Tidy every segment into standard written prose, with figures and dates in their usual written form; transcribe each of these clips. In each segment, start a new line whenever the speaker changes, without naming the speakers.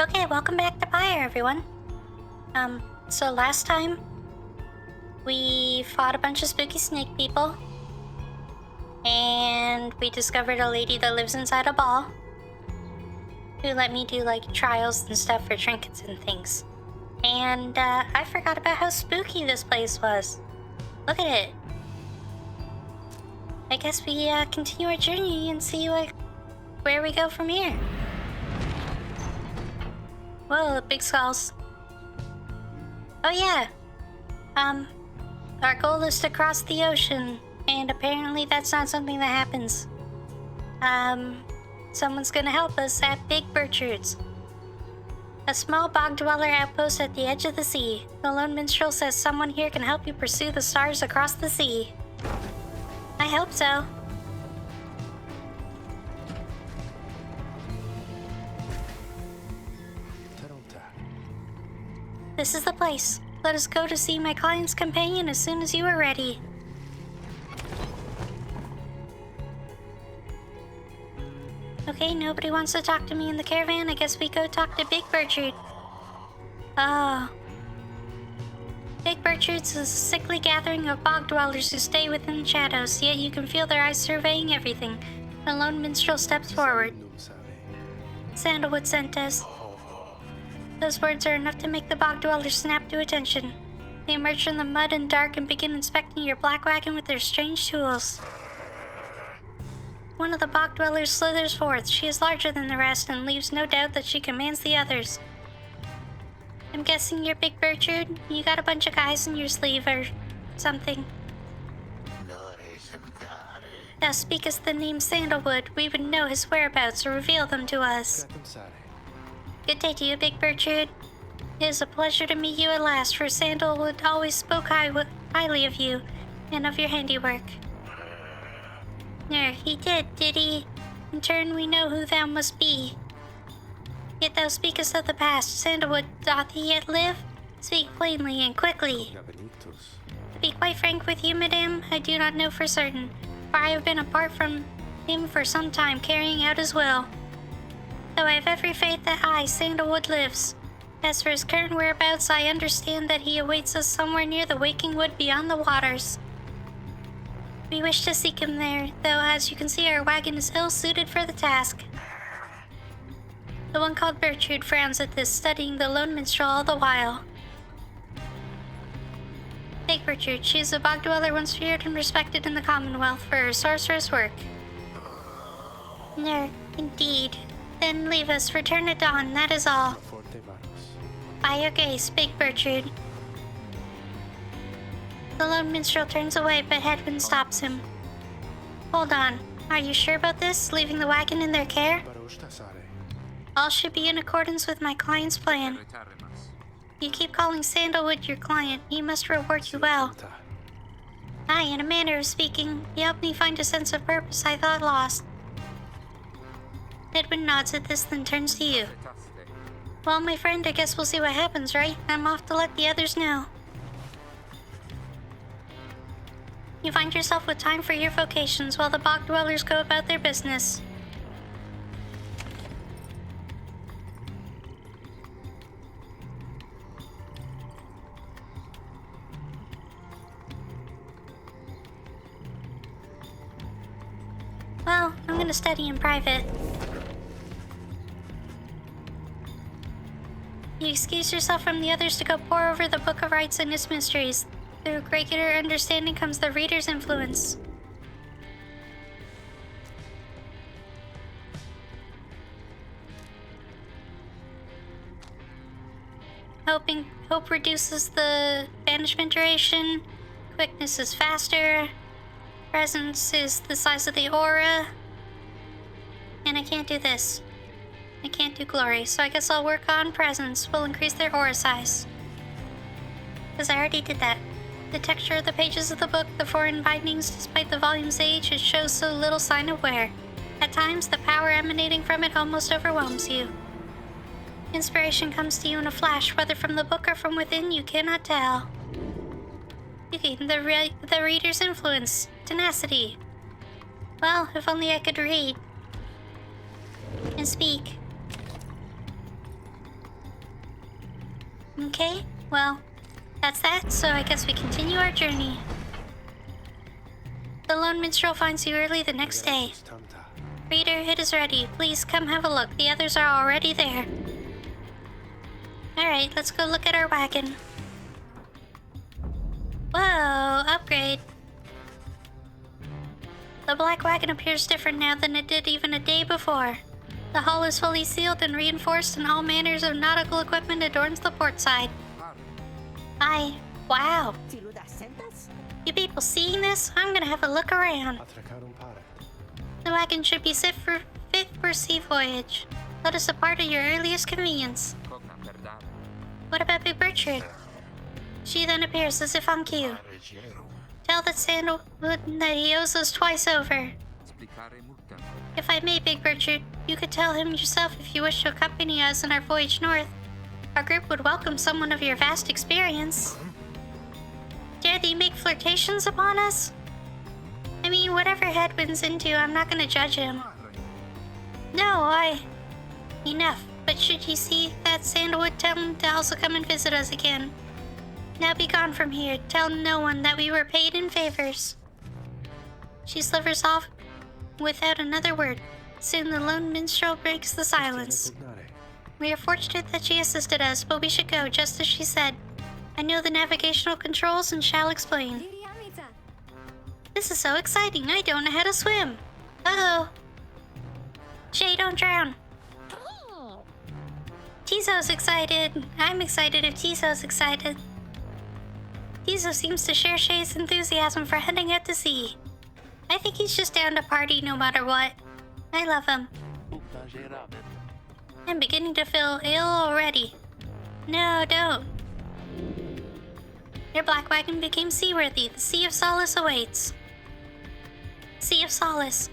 Okay, welcome back to Pyre, everyone. So last time, we fought a bunch of spooky snake people. And we discovered a lady that lives inside a ball. Who let me do, like, trials and stuff for trinkets and things. And, I forgot about how spooky this place was. Look at it. I guess we, continue our journey and see where we go from here. Whoa, big skulls. Oh yeah. Our goal is to cross the ocean, and apparently that's not something that happens. Someone's gonna help us at Big Burchard's, a small bog dweller outpost at the edge of the sea. The lone minstrel says someone here can help you pursue the stars across the sea. I hope so. This is the place. Let us go to see my client's companion as soon as you are ready. Okay, nobody wants to talk to me in the caravan. I guess we go talk to Big Burchard. Oh. Big Burchard's is a sickly gathering of bog dwellers who stay within the shadows, yet you can feel their eyes surveying everything. The lone minstrel steps forward. Sandalwood sent us. Those words are enough to make the bog dwellers snap to attention. They emerge from the mud and dark and begin inspecting your black wagon with their strange tools. One of the bog dwellers slithers forth. She is larger than the rest and leaves no doubt that she commands the others. I'm guessing you're Big Burchard? You got a bunch of guys in your sleeve or something. Thou speakest the name Sandalwood. We would know his whereabouts or reveal them to us. Good day to you, Big Burchard. It is a pleasure to meet you at last, for Sandalwood always spoke highly of you and of your handiwork. No, he did he? In turn, we know who thou must be. Yet thou speakest of the past. Sandalwood, doth he yet live? Speak plainly and quickly. To be quite frank with you, madame, I do not know for certain, for I have been apart from him for some time, carrying out his will. Though I have every faith that Sandalwood lives. As for his current whereabouts, I understand that he awaits us somewhere near the waking wood beyond the waters. We wish to seek him there, though as you can see our wagon is ill-suited for the task. The one called Burchard frowns at this, studying the lone minstrel all the while. Take Burchard. She is a bog dweller once feared and respected in the Commonwealth for her sorceress work. No, indeed. Then leave us. Return at dawn, that is all. By your grace, Big Burchard. The lone minstrel turns away, but Hedwyn stops him. Hold on. Are you sure about this? Leaving the wagon in their care? All should be in accordance with my client's plan. You keep calling Sandalwood your client. He must reward you well. Aye, in a manner of speaking, he helped me find a sense of purpose I thought lost. Hedwyn nods at this, then turns to you. Well, my friend, I guess we'll see what happens, right? I'm off to let the others know. You find yourself with time for your vocations while the bog dwellers go about their business. Well, I'm gonna study in private. You excuse yourself from the others to go pore over the Book of Rites and its mysteries. Through greater understanding comes the reader's influence. Hope reduces the banishment duration. Quickness is faster. Presence is the size of the aura. And I can't do this. I can't do glory, so I guess I'll work on presence. Will increase their aura size. Because I already did that. The texture of the pages of the book, the foreign bindings, despite the volume's age, it shows so little sign of wear. At times, the power emanating from it almost overwhelms you. Inspiration comes to you in a flash, whether from the book or from within, you cannot tell. You gain the reader's influence, tenacity. Well, if only I could read. And speak. Okay, well, that's that, so I guess we continue our journey. The lone minstrel finds you early the next day. Reader, it is ready. Please come have a look. The others are already there. Alright, let's go look at our wagon. Whoa, upgrade. The black wagon appears different now than it did even a day before. The hull is fully sealed and reinforced, and all manners of nautical equipment adorns the port side. Wow. You people seeing this? I'm gonna have a look around. The wagon should be fit for sea voyage. Let us depart at your earliest convenience. What about Big Bertrude? She then appears as if on cue. Tell that Sandalwood that he owes us twice over. If I may, Big Bertrude, you could tell him yourself if you wish to accompany us on our voyage north. Our group would welcome someone of your vast experience. Dare thee make flirtations upon us? I mean, whatever Hedwyn's into, I'm not gonna judge him. No, Enough. But should you see that Sandalwood, tell him to also come and visit us again. Now be gone from here. Tell no one that we were paid in favors. She slivers off without another word. Soon the lone minstrel breaks the silence. We are fortunate that she assisted us, but we should go, just as she said. I know the navigational controls and shall explain. This is so exciting, I don't know how to swim. Uh-oh. Shae, don't drown. Tizo's excited. I'm excited if Tizo's excited. Tizo seems to share Shae's enthusiasm for heading out to sea. I think he's just down to party no matter what. I love him. I'm beginning to feel ill already. No, don't. Your black wagon became seaworthy. The Sea of Solace awaits. Sea of Solace.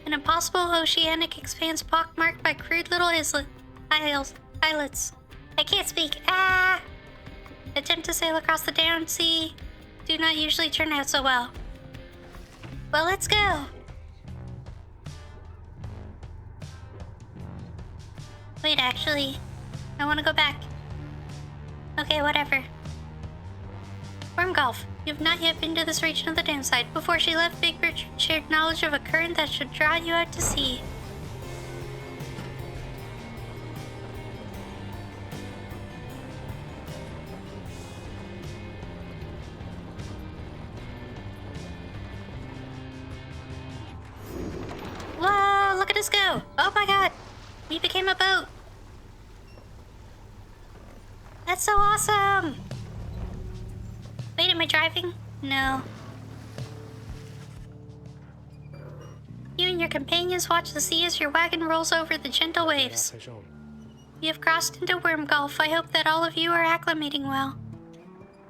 An impossible oceanic expanse pockmarked by crude little islets. I can't speak. Attempt to sail across the down sea do not usually turn out so well. Well, let's go. Wait, actually, I want to go back. Okay, whatever. Wormgolf, you've not yet been to this region of the downside. Before she left, Big Bertrude shared knowledge of a current that should draw you out to sea. Whoa, look at us go! Oh my god! We became a boat! That's so awesome! Wait, am I driving? No. You and your companions watch the sea as your wagon rolls over the gentle waves. You have crossed into Wormgolf. I hope that all of you are acclimating well.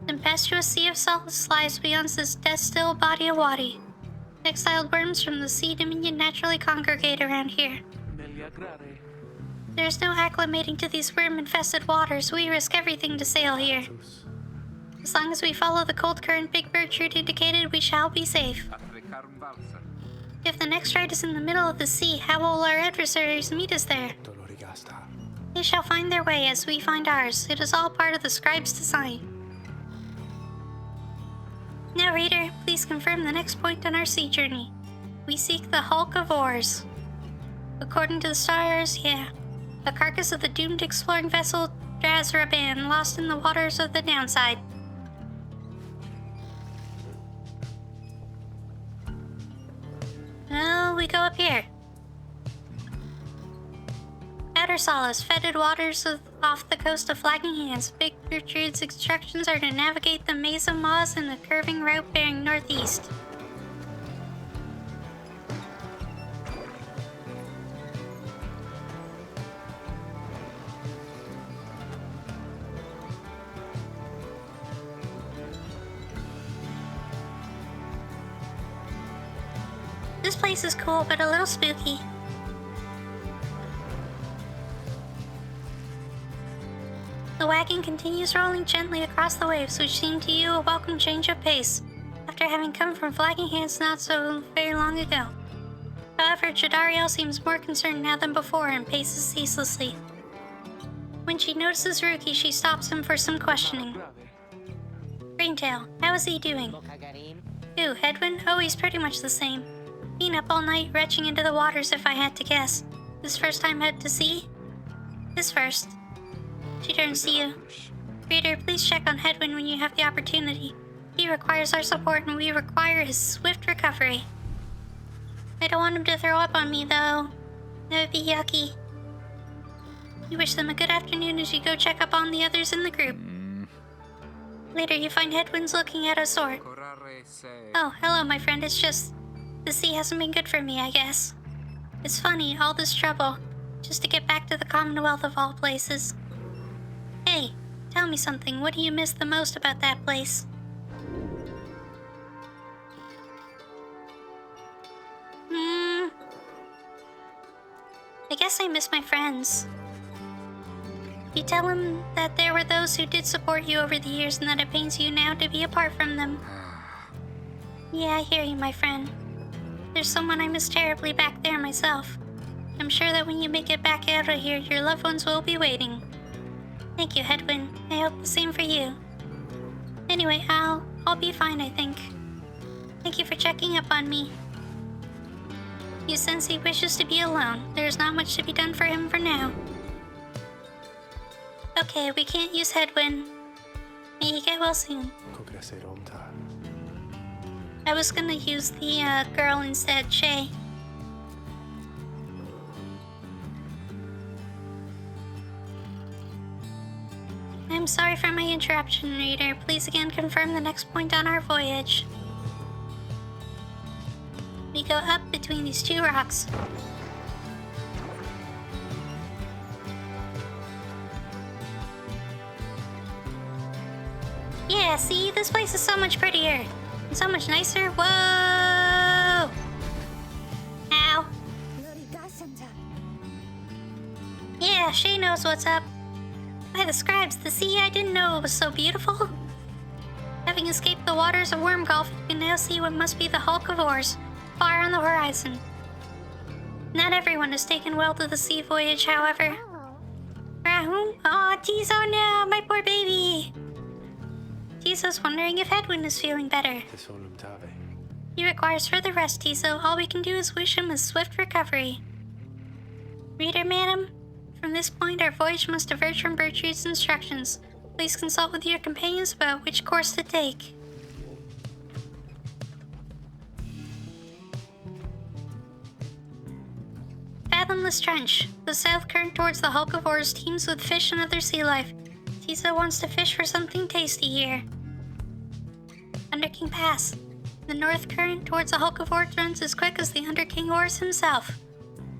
The tempestuous Sea of Solace lies beyond this death-still body of water. Exiled worms from the Sea Dominion naturally congregate around here. There is no acclimating to these worm-infested waters. We risk everything to sail here. As long as we follow the cold current Big Bertrude indicated, we shall be safe. If the next ride is in the middle of the sea, how will our adversaries meet us there? They shall find their way as we find ours. It is all part of the scribe's design. Now, reader, please confirm the next point on our sea journey. We seek the hulk of oars. According to the stars, yeah. The carcass of the doomed exploring vessel Drazraban lost in the waters of the downside. Oh, we go up here. Outer Solace, fetid waters off the coast of Flagging Hands. Big Bertrude's instructions are to navigate the maze of maws in the curving route bearing northeast. This place is cool, but a little spooky. The wagon continues rolling gently across the waves, which seem to you a welcome change of pace, after having come from Flagging Hands not so very long ago. However, JODARIAL seems more concerned now than before and paces ceaselessly. When she notices Rookie, she stops him for some questioning. Greentail, how is he doing? Who, Hedwyn? Oh, he's pretty much the same. Being up all night, retching into the waters if I had to guess. This first time out to sea? This first. She turns to you. Reader, please check on Hedwyn when you have the opportunity. He requires our support and we require his swift recovery. I don't want him to throw up on me, though. That would be yucky. You wish them a good afternoon as you go check up on the others in the group. Later, you find Hedwyn's looking at a sword. Oh, hello, my friend. It's just... the sea hasn't been good for me, I guess. It's funny, all this trouble, just to get back to the Commonwealth of all places. Hey, tell me something. What do you miss the most about that place? I guess I miss my friends. You tell him that there were those who did support you over the years and that it pains you now to be apart from them. Yeah, I hear you, my friend. There's someone I miss terribly back there myself. I'm sure that when you make it back out of here, your loved ones will be waiting. Thank you, Hedwyn. I hope the same for you. Anyway, I'll be fine, I think. Thank you for checking up on me. You sense he wishes to be alone. There's not much to be done for him for now. Okay, we can't use Hedwyn. May he get well soon. I was gonna use the girl instead, Shae. I'm sorry for my interruption, reader. Please again confirm the next point on our voyage. We go up between these two rocks. Yeah, see? This place is so much prettier. And so much nicer. Whoa! Ow. Yeah, Shae knows what's up. By the scribes, the sea, I didn't know it was so beautiful. Having escaped the waters of Worm Gulf, you can now see what must be the hulk of oars, far on the horizon. Not everyone has taken well to the sea voyage, however. Rahum? Aw, Tizo, no, my poor baby. Tizo's wondering if Hedwyn is feeling better. He requires further rest, Tizo. All we can do is wish him a swift recovery. Reader, madam, from this point our voyage must diverge from Bertrude's instructions. Please consult with your companions about which course to take. Fathomless Trench. The south current towards the hulk of oars teems with fish and other sea life. Tizo wants to fish for something tasty here. Underking Pass. The north current towards the hulk of oars runs as quick as the Underking Oars himself.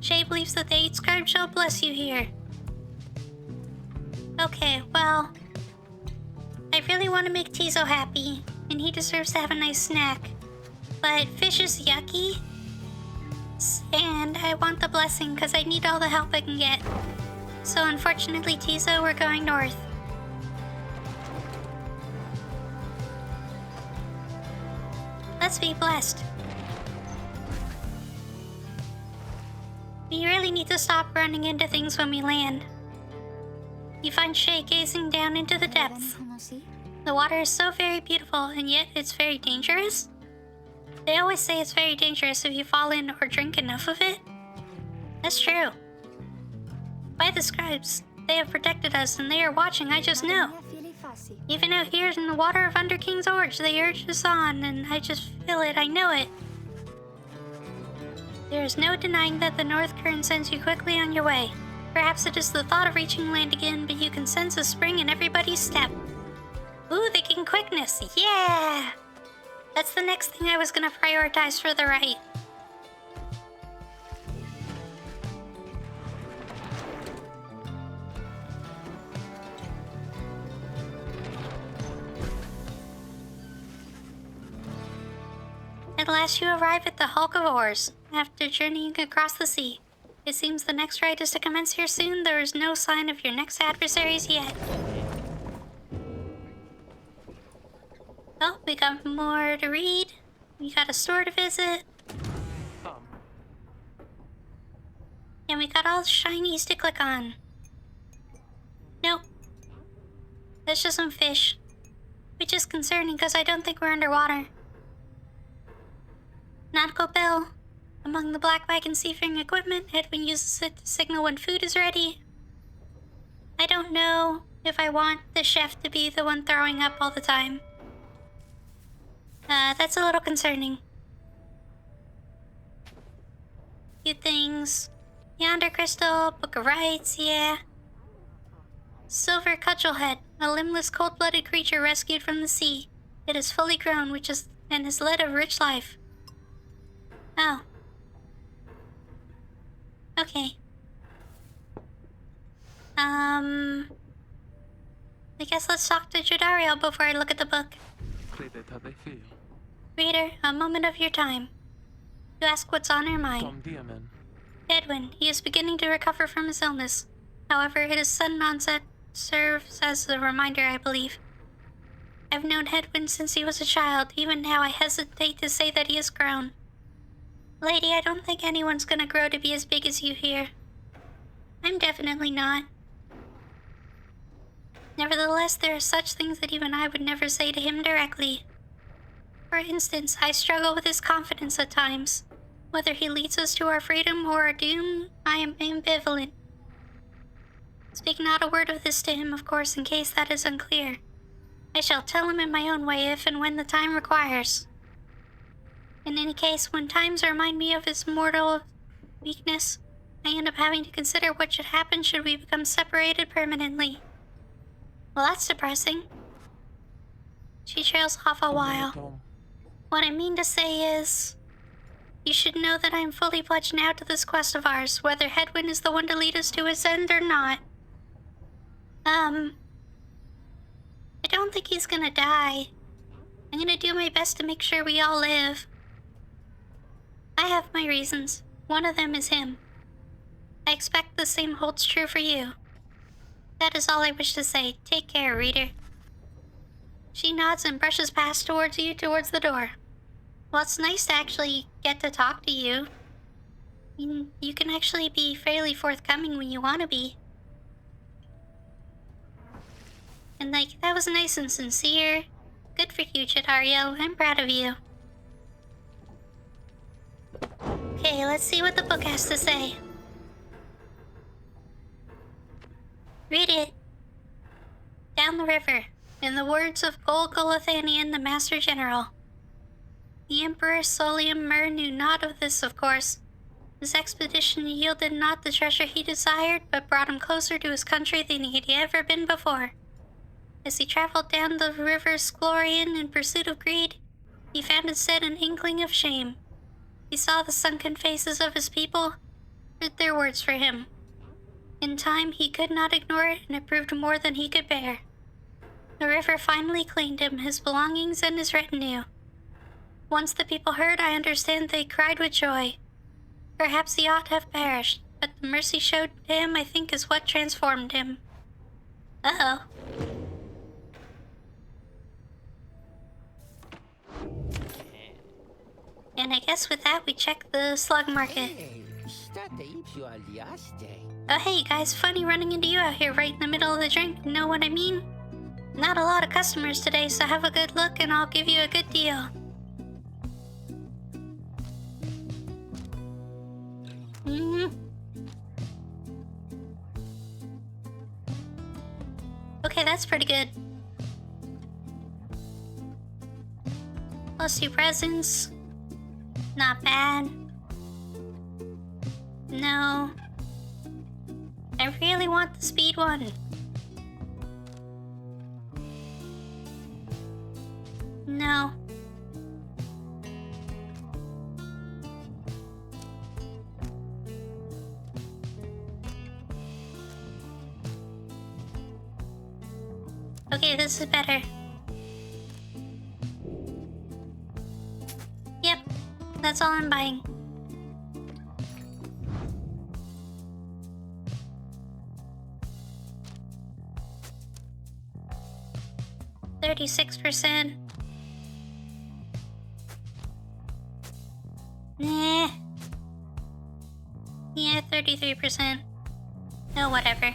Shae believes that the 8 scribes shall bless you here. Okay, well... I really want to make Tizo happy, and he deserves to have a nice snack. But fish is yucky. And I want the blessing because I need all the help I can get. So unfortunately, Tizo, we're going north. Let's be blessed. We really need to stop running into things when we land. You find Shae gazing down into the depths. The water is so very beautiful, and yet it's very dangerous. They always say it's very dangerous if you fall in or drink enough of it. That's true. By the scribes, they have protected us and they are watching, I just know. Even out here in the water of Underking's Orge, they urge us on, and I just feel it, I know it. There is no denying that the north current sends you quickly on your way. Perhaps it is the thought of reaching land again, but you can sense a spring in everybody's step. Ooh, they gain quickness, yeah! That's the next thing I was gonna prioritize for the right. At last you arrive at the hulk of oars. After journeying across the sea, it seems the next ride is to commence here soon. There is no sign of your next adversaries yet. Oh, we got more to read. We got a store to visit. And we got all the shinies to click on. That's just some fish. Which is concerning because I don't think we're underwater. Nautical bell. Among the black wagon seafaring equipment, Hedwyn uses it to signal when food is ready. I don't know if I want the chef to be the one throwing up all the time. That's a little concerning. Few things. Yonder crystal, book of rites, yeah. Silver cudgelhead, a limbless, cold-blooded creature rescued from the sea. It is fully grown, and has led a rich life. Oh. Okay. I guess let's talk to JODARIAL before I look at the book. Reader, a moment of your time. You ask what's on your mind. Hedwyn, he is beginning to recover from his illness. However, his sudden onset serves as a reminder, I believe. I've known Hedwyn since he was a child. Even now, I hesitate to say that he has grown. Lady, I don't think anyone's gonna grow to be as big as you here. I'm definitely not. Nevertheless, there are such things that even I would never say to him directly. For instance, I struggle with his confidence at times. Whether he leads us to our freedom or our doom, I am ambivalent. Speak not a word of this to him, of course, in case that is unclear. I shall tell him in my own way if and when the time requires. In any case, when times remind me of his mortal weakness, I end up having to consider what should happen should we become separated permanently. Well, that's depressing. She trails off a while. What I mean to say is, you should know that I am fully pledged now to this quest of ours, whether Hedwyn is the one to lead us to his end or not. I don't think he's gonna die. I'm gonna do my best to make sure we all live. I have my reasons. One of them is him. I expect the same holds true for you. That is all I wish to say. Take care, reader. She nods and brushes past towards the door. Well, it's nice to actually get to talk to you. You can actually be fairly forthcoming when you want to be. And that was nice and sincere. Good for you, JODARIAL. I'm proud of you. Okay, let's see what the book has to say. Read it. Down the river, in the words of Golgolathanian, the Master General. The Emperor Solium Mur knew not of this, of course. His expedition yielded not the treasure he desired, but brought him closer to his country than he had ever been before. As he traveled down the river Sklorian in pursuit of greed, he found instead an inkling of shame. He saw the sunken faces of his people, heard their words for him. In time, he could not ignore it, and it proved more than he could bear. The river finally claimed him, his belongings, and his retinue. Once the people heard, I understand they cried with joy. Perhaps he ought to have perished, but the mercy showed to him, I think, is what transformed him. Uh-oh. And I guess with that, we check the slug market. Oh hey guys, funny running into you out here right in the middle of the drink, know what I mean? Not a lot of customers today, so have a good look and I'll give you a good deal. Okay, that's pretty good. Plus 2 presents. Not bad. No. I really want the speed one. No. Okay, this is better. Yep, that's all I'm buying. %. Nah. Yeah, 33%. No, whatever.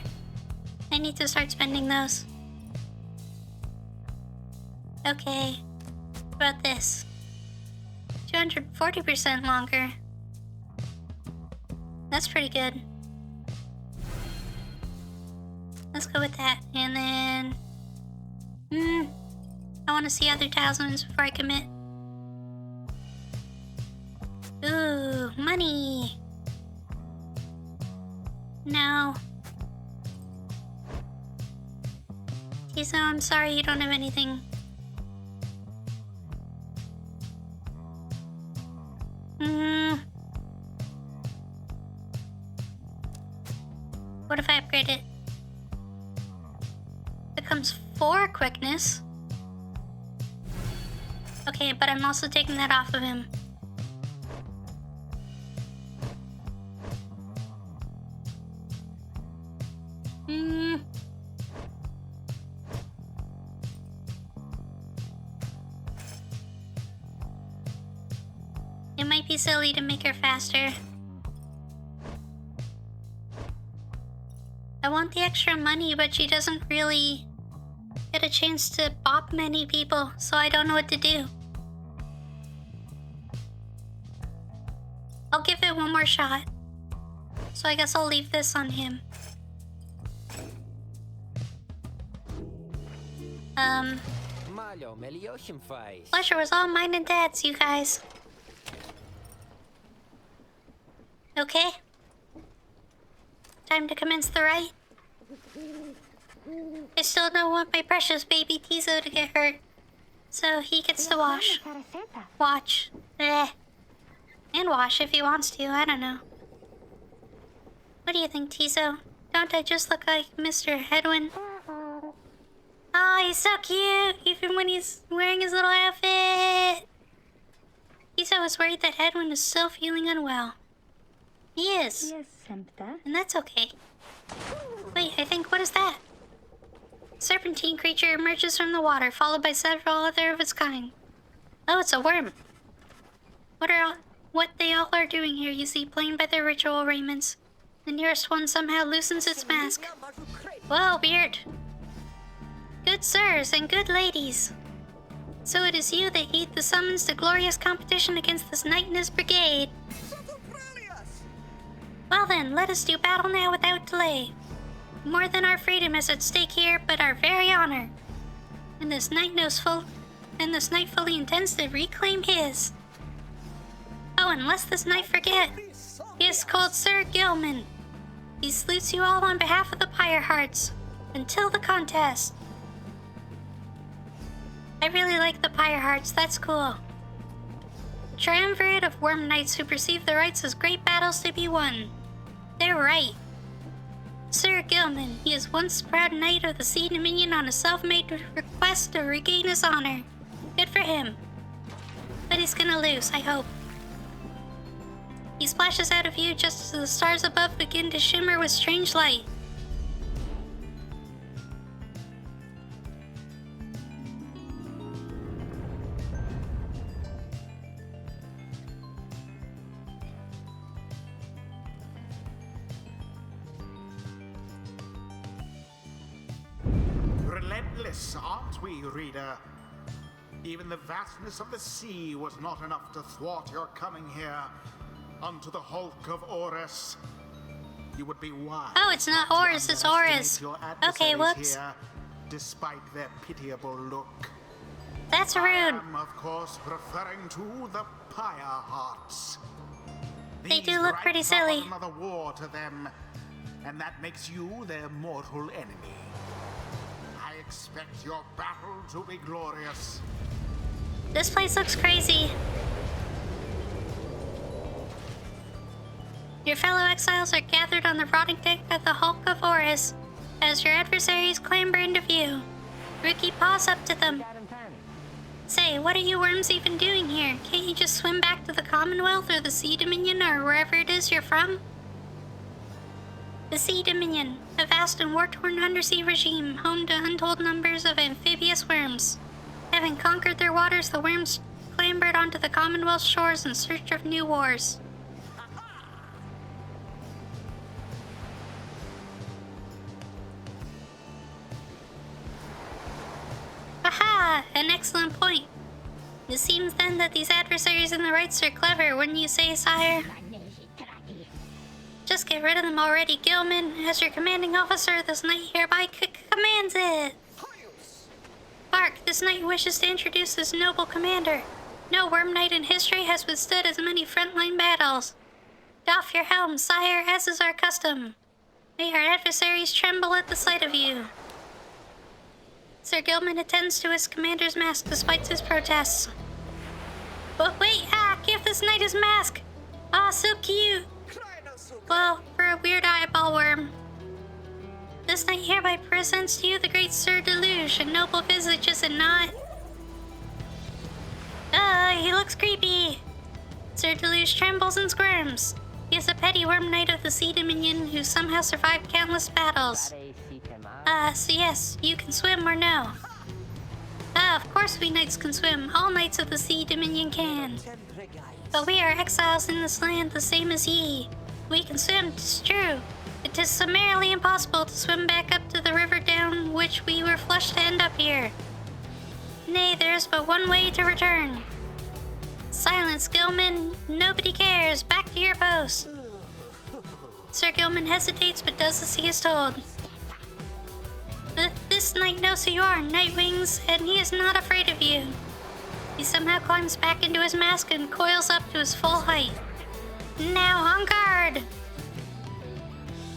I need to start spending those. Okay. What about this? 240% longer. That's pretty good. Let's go with that. And then... I want to see other talismans before I commit. Ooh, money! No. Tiso, I'm sorry you don't have anything. What if I upgrade it? Becomes 4 quickness. Okay, but I'm also taking that off of him. It might be silly to make her faster. I want the extra money, but she doesn't really get a chance to bop many people, so I don't know what to do. I'll give it one more shot. So I guess I'll leave this on him. Pleasure was all mine and Dad's, you guys. Okay. Time to commence the rite. I still don't want my precious baby Tiso to get hurt. So he gets to wash. Watch. Bleh. And wash if he wants to, I don't know. What do you think, Tiso? Don't I just look like Mr. Hedwyn? Oh, he's so cute, even when he's wearing his little outfit. Tiso was worried that Hedwyn was still feeling unwell. He is. Yes, and that's okay. Wait, I think, what is that? Serpentine creature emerges from the water, followed by several other of its kind. Oh, it's a worm. What they all are doing here, you see, plain by their ritual raiments. The nearest one somehow loosens its mask. Whoa, weird. Good sirs and good ladies. So it is you that heed the summons to glorious competition against this knight and his brigade. Well then, let us do battle now without delay. More than our freedom is at stake here, but our very honor. And this knight fully intends to reclaim his. Oh, and lest this knight forget, he is called Sir Gilman. He salutes you all on behalf of the Pyre Hearts. Until the contest. I really like the Pyre Hearts, that's cool. A triumvirate of worm knights who perceive the rites as great battles to be won. They're right. Sir Gilman, he is once proud knight of the Sea Dominion on a self-made request to regain his honor. Good for him. But he's gonna lose, I hope. He splashes out of view just as the stars above begin to shimmer with strange light.
Relentless, aren't we, reader? Even the vastness of the sea was not enough to thwart your coming here unto the hulk of Orus. You would be wise.
Oh, it's not Orus, it's Orus. Okay, whoops.
Here, despite their pitiable look.
That's rude.
I am, of course, referring to the Pyre Hearts.
They do look pretty silly.
Another war to them, and that makes you their mortal enemy. I expect your battle to be glorious.
This place looks crazy. Your fellow exiles are gathered on the rotting deck of the Hulk of Orus as your adversaries clamber into view. Rookie paws up to them. Say, what are you worms even doing here? Can't you just swim back to the Commonwealth or the Sea Dominion or wherever it is you're from? The Sea Dominion, a vast and war-torn undersea regime home to untold numbers of amphibious worms. Having conquered their waters, the worms clambered onto the Commonwealth shores in search of new wars. Aha! Ah, an excellent point. It seems then that these adversaries in the rights are clever, wouldn't you say, sire? Just get rid of them already, Gilman. As your commanding officer, this knight hereby commands it. Bark, this knight wishes to introduce his noble commander. No worm knight in history has withstood as many frontline battles. Doff your helm, sire, as is our custom. May our adversaries tremble at the sight of you. Sir Gilman attends to his commander's mask despite his protests. But wait, give this knight his mask! Ah, so cute! Well, for a weird eyeball worm. This knight hereby presents to you the great Sir Deluge, a noble visage, is it not? He looks creepy. Sir Deluge trembles and squirms. He is a petty worm knight of the Sea Dominion who somehow survived countless battles. So yes, you can swim or no? Of course we knights can swim. All knights of the Sea Dominion can. But we are exiles in this land the same as ye. We can swim, 'tis true. It is summarily impossible to swim back up to the river down which we were flushed to end up here. Nay, there is but one way to return. Silence, Gilman. Nobody cares. Back to your post. Sir Gilman hesitates but does as he is told. This knight knows who you are, Nightwings, and he is not afraid of you. He somehow climbs back into his mask and coils up to his full height. Now on guard!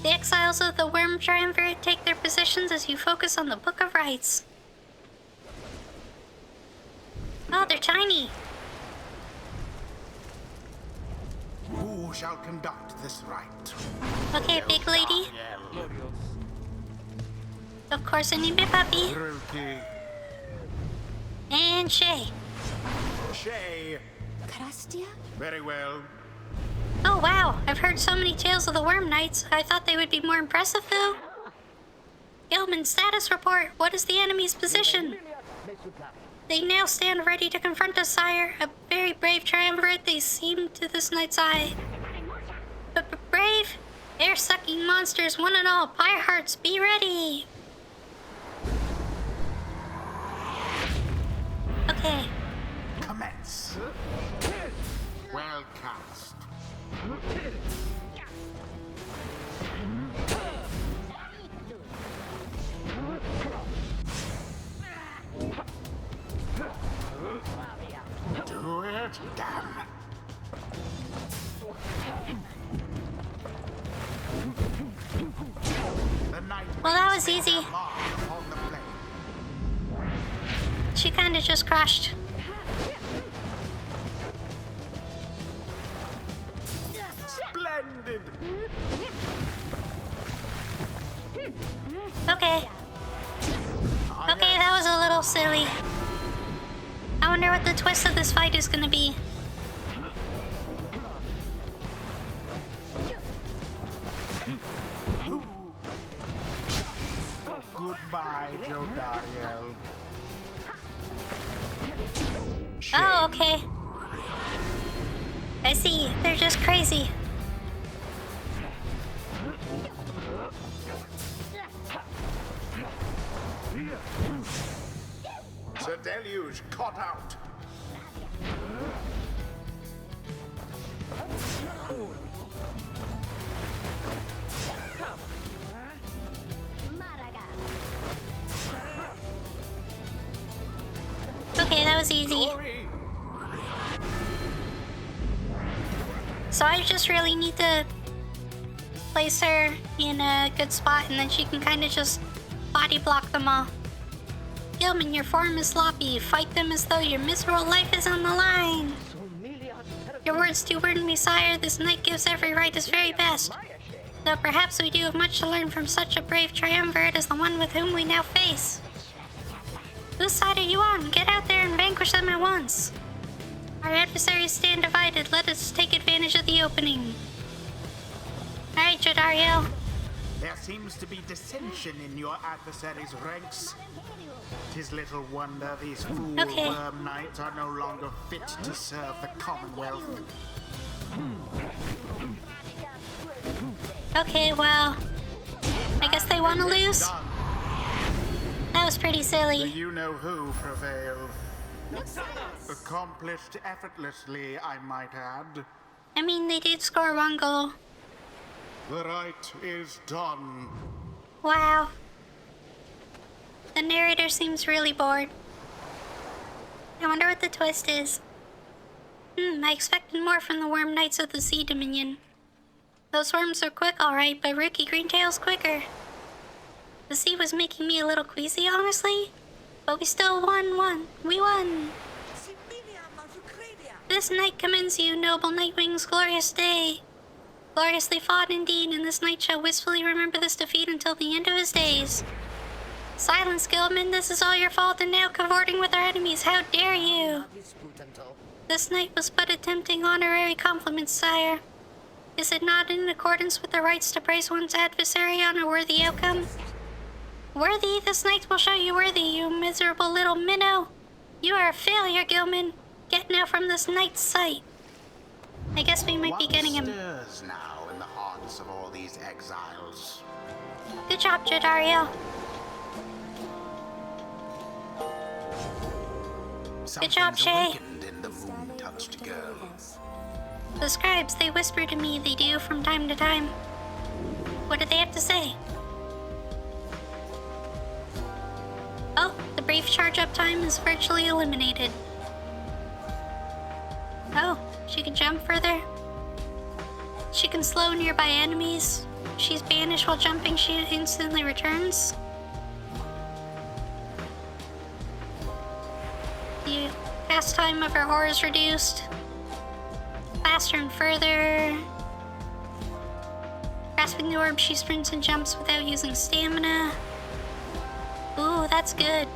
The exiles of the Worm Triumvirate take their positions as you focus on the Book of Rites. Oh, they're tiny.
Who shall conduct this rite?
Okay, big lady. Of course, I need my puppy.
Rilke.
And Shae.
Shae. Very well.
Oh wow, I've heard so many tales of the Worm Knights. I thought they would be more impressive though. Gilman, status report. What is the enemy's position? They now stand ready to confront us, sire. A very brave triumvirate they seem to this knight's eye. But brave? Air-sucking monsters, one and all. Pyre hearts, be ready. Okay.
Commence. Well cast. Do it, damn. The night
Well, that was easy.
on the flame.
She kinda just crashed.
Splendid.
Okay. Okay, that was a little silly. I wonder what the twist of this fight is gonna be.
Goodbye, JODARIAL.
Oh, okay. I see. They're just crazy.
The deluge caught out.
Okay, that was easy. So I just really need to place her in a good spot and then she can kind of just body block them all. Gilman, your form is sloppy. Fight them as though your miserable life is on the line. Your words do burden me, sire. This knight gives every right his very best. Though perhaps we do have much to learn from such a brave triumvirate as the one with whom we now face. Whose side are you on? Get out there and vanquish them at once. Our adversaries stand divided. Let us take advantage of the opening. Alright, JODARIAL.
There seems to be dissension in your adversaries' ranks. 'Tis little wonder these fool
Okay.
worm knights are no longer fit to serve the Commonwealth.
Okay, well, I guess they want to lose.
Done.
That was pretty silly.
You know who prevailed. Accomplished effortlessly, I might add.
I mean, they did score 1 goal.
The right is done.
Wow. The narrator seems really bored. I wonder what the twist is. I expected more from the Worm Knights of the Sea Dominion. Those worms are quick, alright, but Rookie Greentail's quicker. The sea was making me a little queasy, honestly. But we still won. We won. This night commends you, noble Nightwing's glorious day. Gloriously fought indeed, and this knight shall wistfully remember this defeat until the end of his days. Silence, Guildman, this is all your fault, and now cavorting with our enemies, how dare you? This knight was but attempting honorary compliments, sire. Is it not in accordance with the rights to praise one's adversary on a worthy outcome? Worthy? This knight will show you worthy, you miserable little minnow. You are a failure, Guildman. Get now from this knight's sight. I guess we might be getting him.
What stirs now in the hearts of all these exiles?
Good job, JODARIAL. Good job, Shae.
In the moon-touched girl.
The scribes, they whisper to me, they do from time to time. What do they have to say? Oh, the brief charge-up time is virtually eliminated. Oh, she can jump further. She can slow nearby enemies. She's banished while jumping, she instantly returns. The cast time of her aura is reduced. Faster and further. Grasping the orb, she sprints and jumps without using stamina. Ooh, that's good.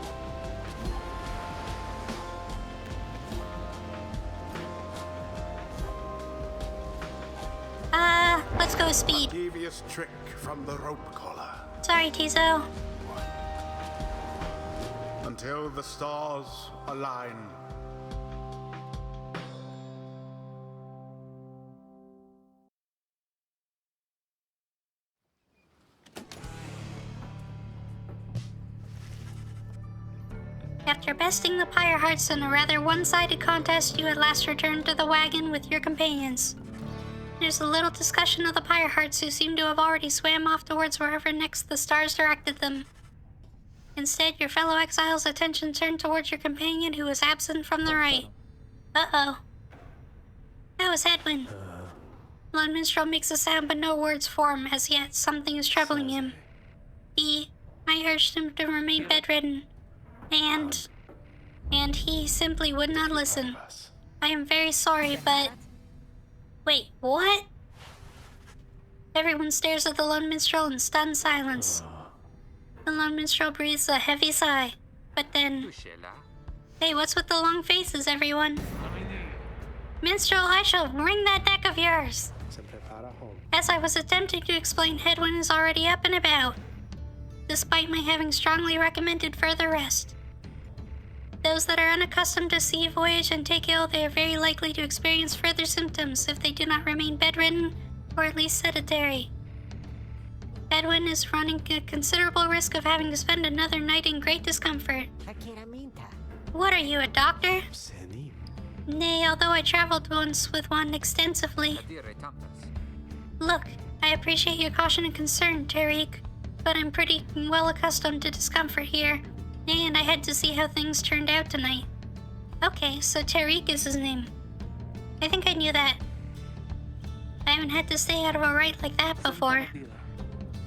Let's go with speed.
Devious trick from the rope collar.
Sorry, Tizo.
Until the stars align.
After besting the Pyre Hearts in a rather one-sided contest, you at last return to the wagon with your companions. There's a little discussion of the Pyre Hearts who seem to have already swam off towards wherever next the stars directed them. Instead, your fellow exile's attention turned towards your companion who was absent from the right. Uh-oh. That was Hedwyn. Lone Minstrel makes a sound but no words form as yet. Something is troubling him. I urged him to remain bedridden. And he simply would not listen. I am very sorry, but... Wait, what? Everyone stares at the Lone Minstrel in stunned silence. The Lone Minstrel breathes a heavy sigh, but then... Hey, what's with the long faces, everyone? Minstrel, I shall wring that neck of yours! As I was attempting to explain, Hedwyn is already up and about, despite my having strongly recommended further rest. Those that are unaccustomed to sea voyage and take ill, they are very likely to experience further symptoms if they do not remain bedridden, or at least sedentary. Hedwyn is running a considerable risk of having to spend another night in great discomfort. What are you, a doctor? Nay, although I traveled once with one extensively. Look, I appreciate your caution and concern, Tariq, but I'm pretty well accustomed to discomfort here, and I had to see how things turned out tonight. Okay, so Tariq is his name. I think I knew that. I haven't had to stay out of a rite like that before.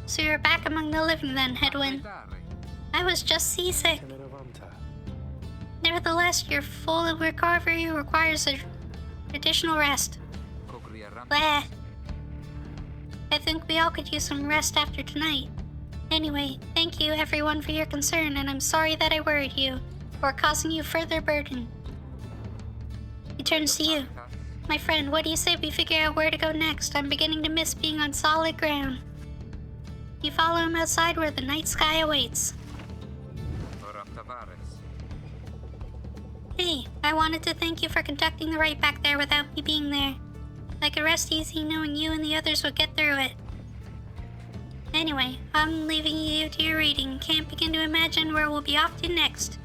So you're back among the living then, Hedwyn. I was just seasick. Nevertheless, your full recovery requires additional rest. Blah. I think we all could use some rest after tonight. Anyway, thank you everyone for your concern, and I'm sorry that I worried you, or causing you further burden. He turns to you. My friend, what do you say we figure out where to go next? I'm beginning to miss being on solid ground. You follow him outside where the night sky awaits. Hey, I wanted to thank you for conducting the rite back there without me being there. I could rest easy knowing you and the others would get through it. Anyway, I'm leaving you to your reading. Can't begin to imagine where we'll be off to next.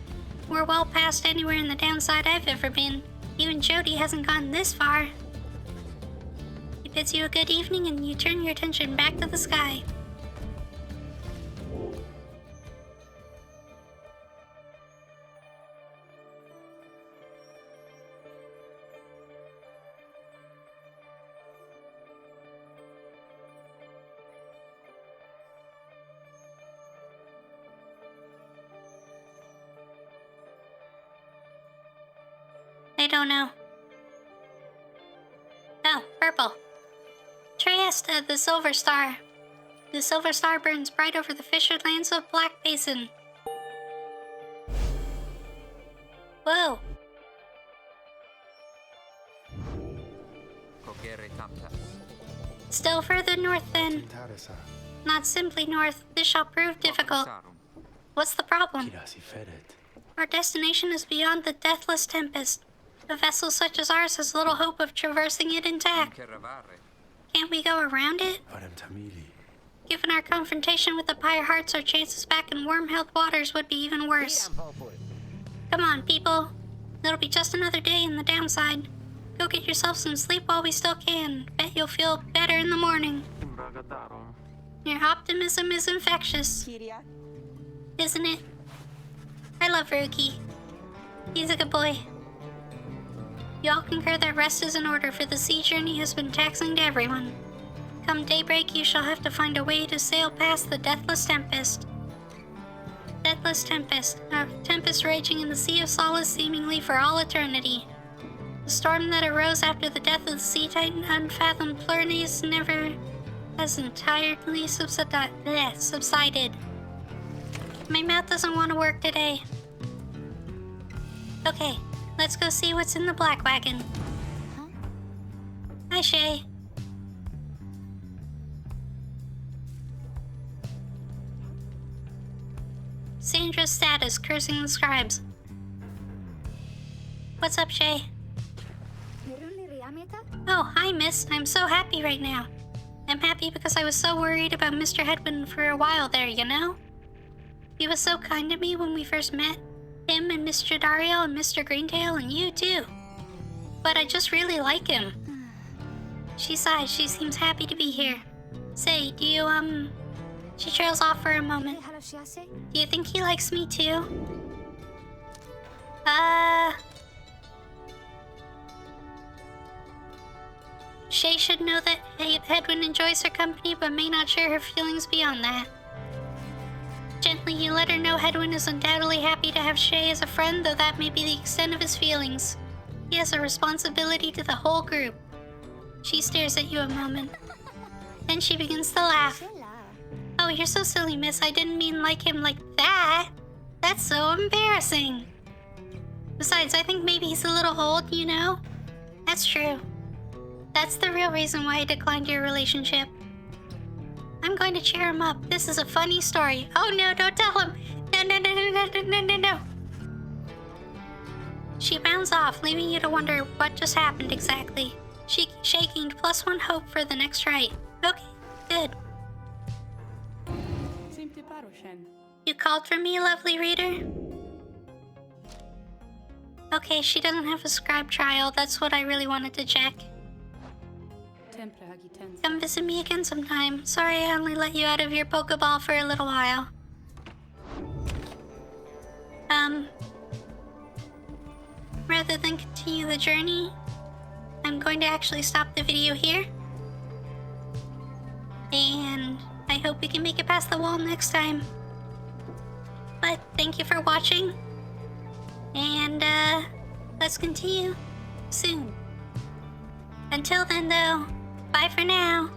We're well past anywhere in the downside I've ever been. Even Jody hasn't gone this far. He bids you a good evening and you turn your attention back to the sky. I don't know. Oh, purple. Trieste, the Silver Star. The Silver Star burns bright over the fisher lands of Black Basin. Whoa. Still further north then. Not simply north. This shall prove difficult. What's the problem? Our destination is beyond the deathless tempest. A vessel such as ours has little hope of traversing it intact. Can't we go around it? Given our confrontation with the Pyre Hearts, our chances back in worm-held waters would be even worse. Come on, people. It'll be just another day in the downside. Go get yourself some sleep while we still can. Bet you'll feel better in the morning. Your optimism is infectious. Isn't it? I love Ruki. He's a good boy. You all concur that rest is in order, for the sea journey has been taxing to everyone. Come daybreak, you shall have to find a way to sail past the Deathless Tempest. Deathless Tempest. A tempest raging in the Sea of Solace seemingly for all eternity. The storm that arose after the death of the sea titan Unfathomed Plurnes never has entirely subsided. My mouth doesn't want to work today. Okay. Let's go see what's in the Black Wagon. Hi, Shae. Sandra's status, cursing the scribes. What's up, Shae? Oh, hi, miss. I'm so happy right now. I'm happy because I was so worried about Mr. Hedwyn for a while there, you know? He was so kind to me when we first met. Him and Miss JODARIAL and Mr. Greentail and you too. But I just really like him. She sighs. She seems happy to be here. Say, do you, She trails off for a moment. Do you think he likes me too? Shae should know that Hedwyn enjoys her company but may not share her feelings beyond that. Gently, you let her know Hedwyn is undoubtedly happy to have Shae as a friend, though that may be the extent of his feelings. He has a responsibility to the whole group. She stares at you a moment. Then she begins to laugh. Oh, you're so silly, miss. I didn't mean like him like that. That's so embarrassing. Besides, I think maybe he's a little old, you know? That's true. That's the real reason why I declined your relationship. I'm going to cheer him up. This is a funny story. Oh no, don't tell him. No. She bounds off, leaving you to wonder what just happened exactly. Shae gained +1 hope for the next rite. Okay, good. You called for me, lovely reader? Okay, she doesn't have a scribe trial. That's what I really wanted to check. Come visit me again sometime. Sorry I only let you out of your Pokeball for a little while. Rather than continue the journey, I'm going to actually stop the video here. And I hope we can make it past the wall next time. But thank you for watching. And, let's continue soon. Until then, though, bye for now.